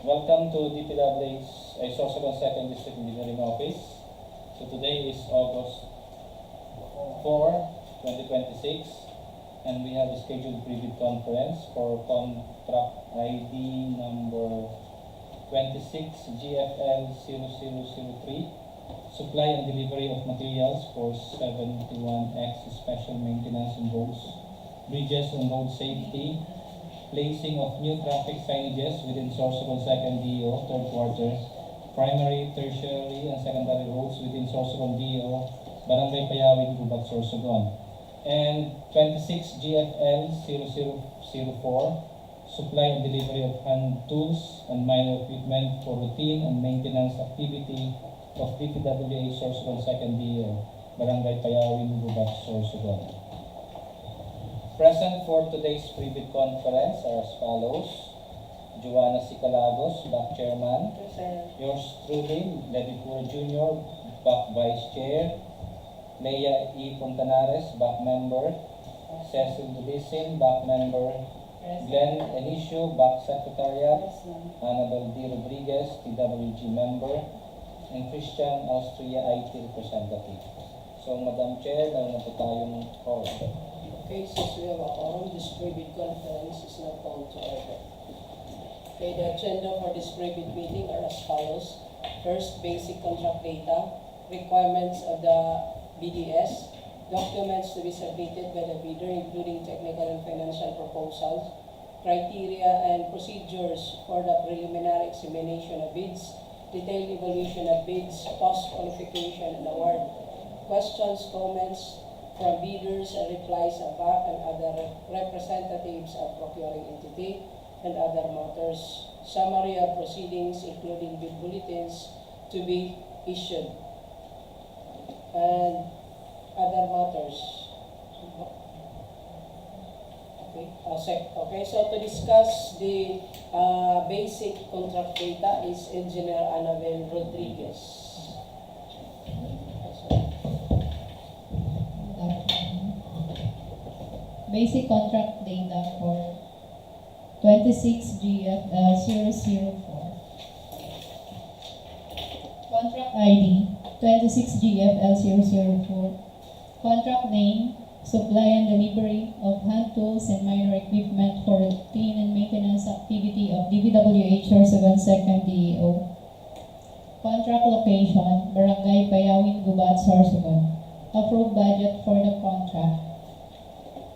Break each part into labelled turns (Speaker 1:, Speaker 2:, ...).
Speaker 1: Welcome to DPWH Sorsogon 2nd District Engineering Office. So today is August 4, 2026, and we have a scheduled preview conference for contract ID number 26 GFL 0003, supply and delivery of materials for 71X special maintenance on roads, bridges and road safety, placing of new traffic signages within Sorsogon 2nd DO, 3rd quarter, primary, tertiary, and secondary roads within Sorsogon DO, Barangay Payawin, Gubat, Sorsogon. And 26 GFL 0004, supply and delivery of hand tools and minor equipment for routine and maintenance activity of DPWH Sorsogon 2nd DO, Barangay Payawin, Gubat, Sorsogon. Present for today's private conference are as follows: Joanna Sicalagos, back chairman. Yours truly, Ledipura Jr., back vice chair. Leia E. Fontanares, back member. Cecil Dulisin, back member. Glenn Elisio, back secretariat. Annabel D. Rodriguez, TWG member. And Christian Austria, IT representative. So, Madam Chair, meron na po tayong call.
Speaker 2: Okay, since we have a quorum, this private conference is now called to order. Okay, the agenda for this private meeting are as follows. First, basic contract data, requirements of the BDS, documents to be submitted by the bidder including technical and financial proposals, criteria and procedures for the preliminary examination of bids, detailed evaluation of bids, cost qualification and award, questions, comments from bidders and replies of BAC and other representatives of procuring entity and other matters, summary of proceedings including bid bulletins to be issued, and other matters. Okay, so to discuss the basic contract data is Engineer Annabel Rodriguez.
Speaker 3: Basic contract data for 26 GFL 004. Contract ID 26 GFL 004. Contract name, supply and delivery of hand tools and minor equipment for routine and maintenance activity of DPWH Sorsogon 2nd DO. Contract location, Barangay Payawin, Gubat, Sorsogon. Approved budget for the contract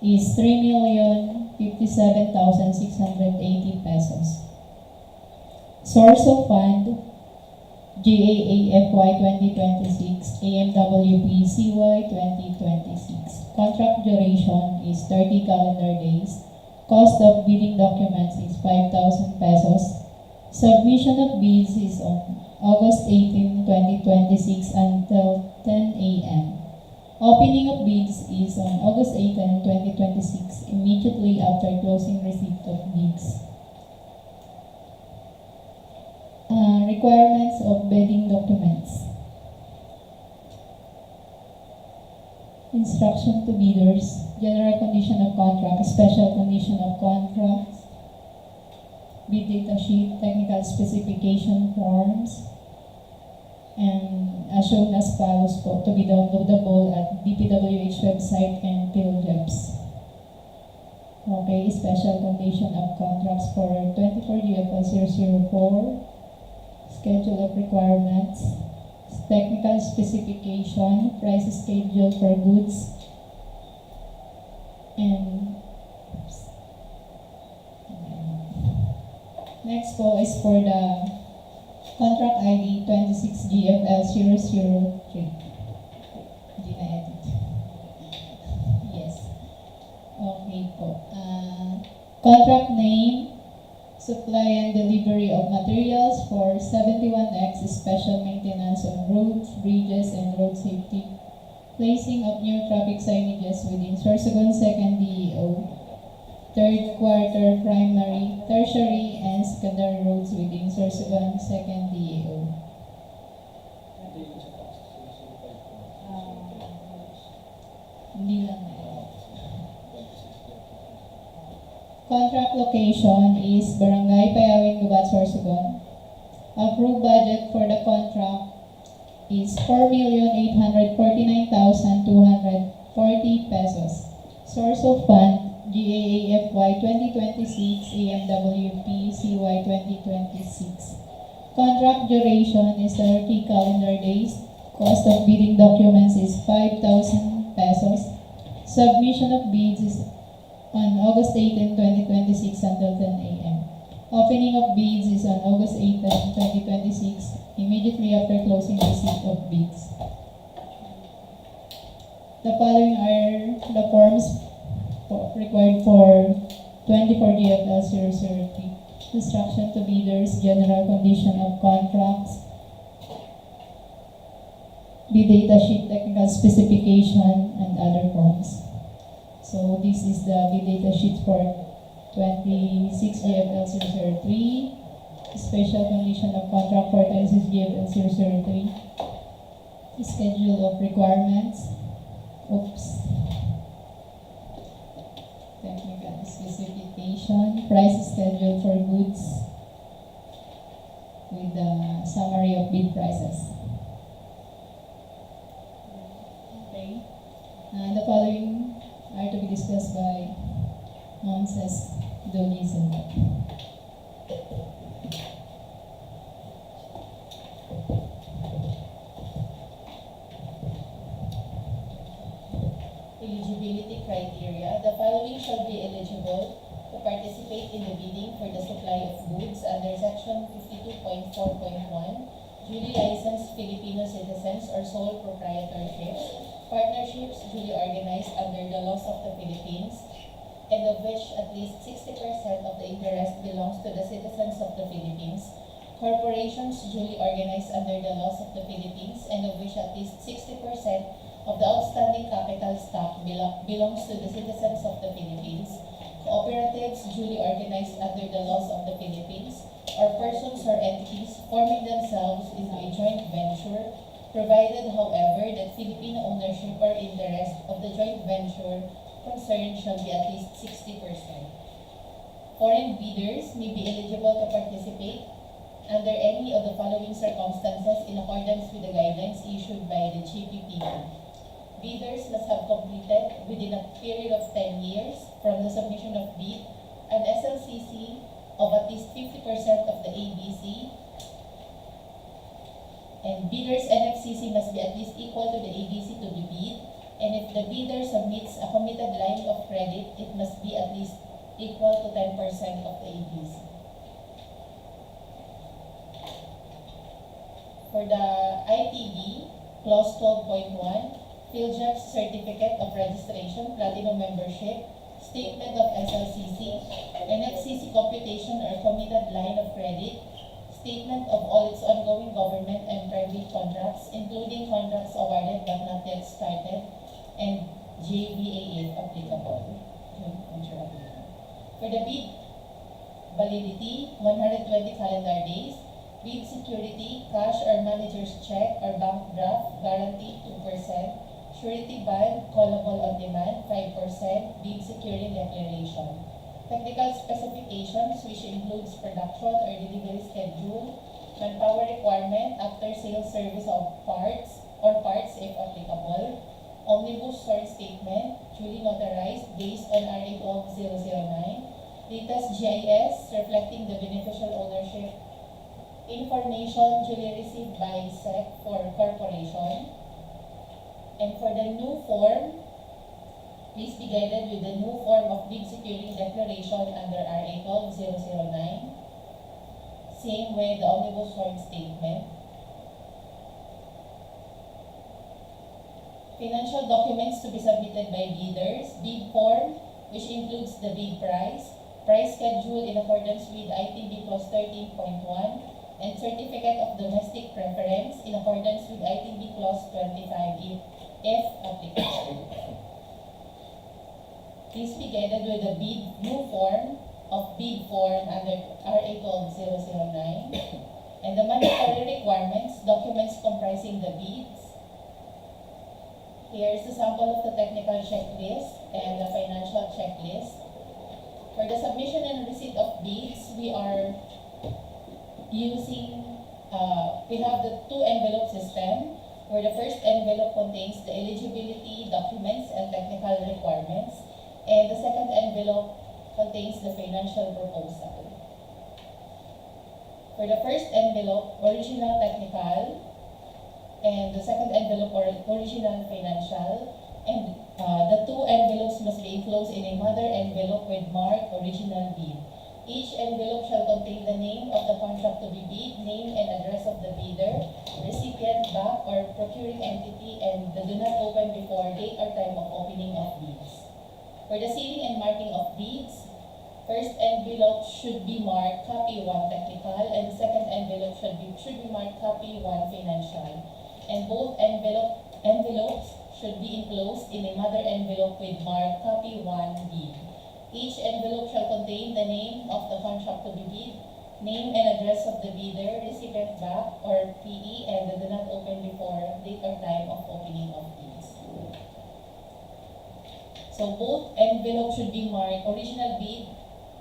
Speaker 3: is 3,057,680 pesos. Source of fund, GAAFY 2026, AMWP CY 2026. Contract duration is 30 calendar days. Cost of bidding documents is 5,000 pesos. Submission of bids is on August 18, 2026 until 10 a.m. Opening of bids is on August 18, 2026, immediately after closing receipt of bids. Requirements of bidding documents. Instruction to bidders, general condition of contract, special condition of contract, bid data sheet, technical specification forms, and as shown as follows po, to be downloadable at DPWH website and PhilJeps. Okay, special condition of contracts for 24 GFL 004, schedule of requirements, technical specification, price schedule for goods, and next po is for the contract ID 26 GFL 003. Hindi na edit. Yes. Okay po. Contract name, supply and delivery of materials for 71X special maintenance on roads, bridges, and road safety. Placing of new traffic signages within Sorsogon 2nd DO, 3rd quarter, primary, tertiary, and secondary roads within Sorsogon 2nd DO. Hindi lang na. Contract location is Barangay Payawin, Gubat, Sorsogon. Approved budget for the contract is 4,849,240 pesos. Source of fund, GAAFY 2026, AMWP CY 2026. Contract duration is 30 calendar days. Cost of bidding documents is 5,000 pesos. Submission of bids is on August 18, 2026 until 10 a.m. Opening of bids is on August 18, 2026, immediately after closing receipt of bids. The following are the forms required for 24 GFL 003. Instruction to bidders, general condition of contracts, bid data sheet, technical specification, and other forms. So this is the bid data sheet for 26 GFL 003, special condition of contract for 26 GFL 003, schedule of requirements, technical specification, price schedule for goods with the summary of bid prices. Okay. The following are to be discussed by Moses Donison.
Speaker 4: Eligibility criteria. The following shall be eligible to participate in the bidding for the supply of goods under Section 52.4.1, duly licensed Filipino citizens or sole proprietorships, partnerships duly organized under the laws of the Philippines, and of which at least 60% of the interest belongs to the citizens of the Philippines, corporations duly organized under the laws of the Philippines, and of which at least 60% of the outstanding capital stock belongs to the citizens of the Philippines, cooperatives duly organized under the laws of the Philippines, or persons or entities forming themselves into a joint venture, provided, however, that Filipino ownership or interest of the joint venture concerned shall be at least 60%. Foreign bidders may be eligible to participate under any of the following circumstances in accordance with the guidelines issued by the GPPP. Bidders must have completed within a period of 10 years from the submission of bid an SLCC of at least 50% of the ABC, and bidder's NFCC must be at least equal to the ABC to be bid, and if the bidder submits a committed line of credit, it must be at least equal to 10% of the ABC. For the ITB, Clause 12.1, PhilJob's Certificate of Registration, Platinum Membership, Statement of SLCC, NFCC Computation or Committed Line of Credit, Statement of all its ongoing government and private contracts, including contracts awarded but not yet started, and JVA if applicable. For the bid validity, 120 calendar days. Bid security, cash or manager's check or bank draft, guaranteed 2%. Surety bond, callable on demand, 5%. Bid security declaration. Technical specifications, which includes production or delivery schedule, manpower requirement, after sales service of parts or parts if applicable, omnibus sort statement, duly notarized based on RA 12009, latest GIS reflecting the beneficial ownership information duly received by SEC for corporation. And for the new form, please be guided with the new form of bid security declaration under RA 12009. Same with the omnibus form statement. Financial documents to be submitted by bidders. Bid form, which includes the bid price, price schedule in accordance with ITB Clause 13.1, and certificate of domestic preference in accordance with ITB Clause 25 if applicable. Please be guided with the new form of bid form under RA 12009 and the mandatory requirements, documents comprising the bids. Here's the sample of the technical checklist and the financial checklist. For the submission and receipt of bids, we are using We have the two envelope system, where the first envelope contains the eligibility documents and technical requirements, and the second envelope contains the financial proposal. For the first envelope, original technical, and the second envelope, original financial, and the two envelopes must be enclosed in a mother envelope with marked original bid. Each envelope shall contain the name of the contract to be bid, name and address of the bidder, recipient, back, or procuring entity, and the do not open before date or time of opening of bids. For the sealing and marking of bids, first envelope should be marked copy 1 technical, and the second envelope should be marked copy 1 financial. And both envelopes should be enclosed in a mother envelope with marked copy 1 bid. Each envelope shall contain the name of the contract to be bid, name and address of the bidder, recipient, back, or PE, and do not open before date or time of opening of bids. So both envelopes should be marked original bid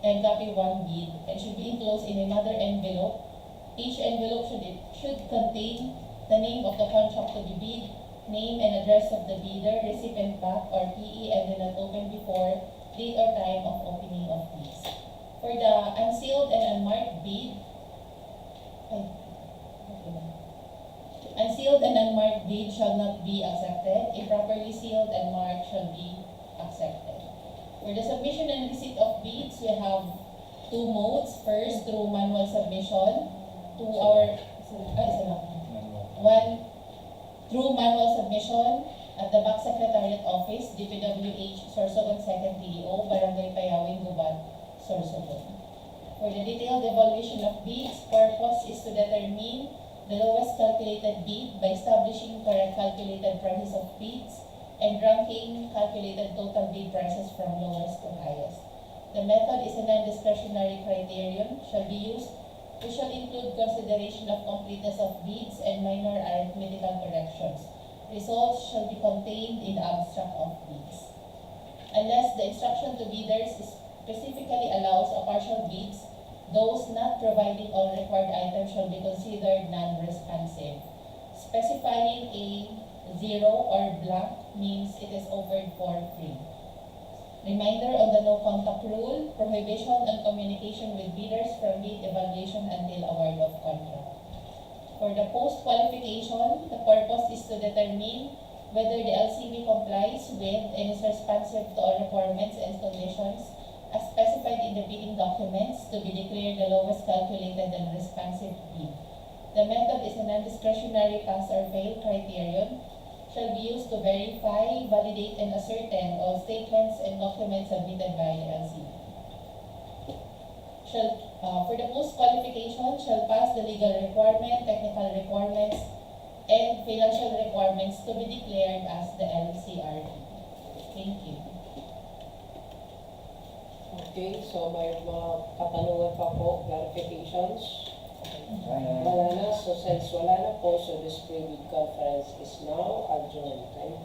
Speaker 4: and copy 1 bid, and should be enclosed in a mother envelope. Each envelope should contain the name of the contract to be bid, name and address of the bidder, recipient, back, or PE, and do not open before date or time of opening of bids. For the unsealed and unmarked bid, unsealed and unmarked bid shall not be accepted. Improperly sealed and marked shall be accepted. For the submission and receipt of bids, we have two modes. First, through manual submission to our through manual submission at the Back Secretariat Office, DPWH Sorsogon 2nd PEO, Barangay Payawin, Gubat, Sorsogon. For the detailed evaluation of bids, purpose is to determine the lowest calculated bid by establishing correct calculated prices of bids and ranking calculated total bid prices from lowest to highest. The method is a non-discretionary criterion, shall be used, which shall include consideration of completeness of bids and minor arithmetical corrections. Results shall be contained in the abstract of bids. Unless the instruction to bidders specifically allows a partial bids, those not providing all required items shall be considered non-responsive. Specifying a 0 or blank means it is offered for free. Reminder on the no contact rule, prohibition on communication with bidders from bid evaluation until award of contract. For the post-qualification, the purpose is to determine whether the LCB complies with and is responsive to all requirements and conditions as specified in the bidding documents to be declared the lowest calculated and responsive bid. The method is a non-discretionary pass or fail criterion, shall be used to verify, validate, and ascertain all statements and documents submitted by the LCB. For the post-qualification, shall pass the legal requirement, technical requirements, and financial requirements to be declared as the LCRP. Thank you.
Speaker 2: Okay, so may mga katanungan pa po, clarifications? Wala na. So since wala na po, so this pre-bid conference is now adjourned. Thank you.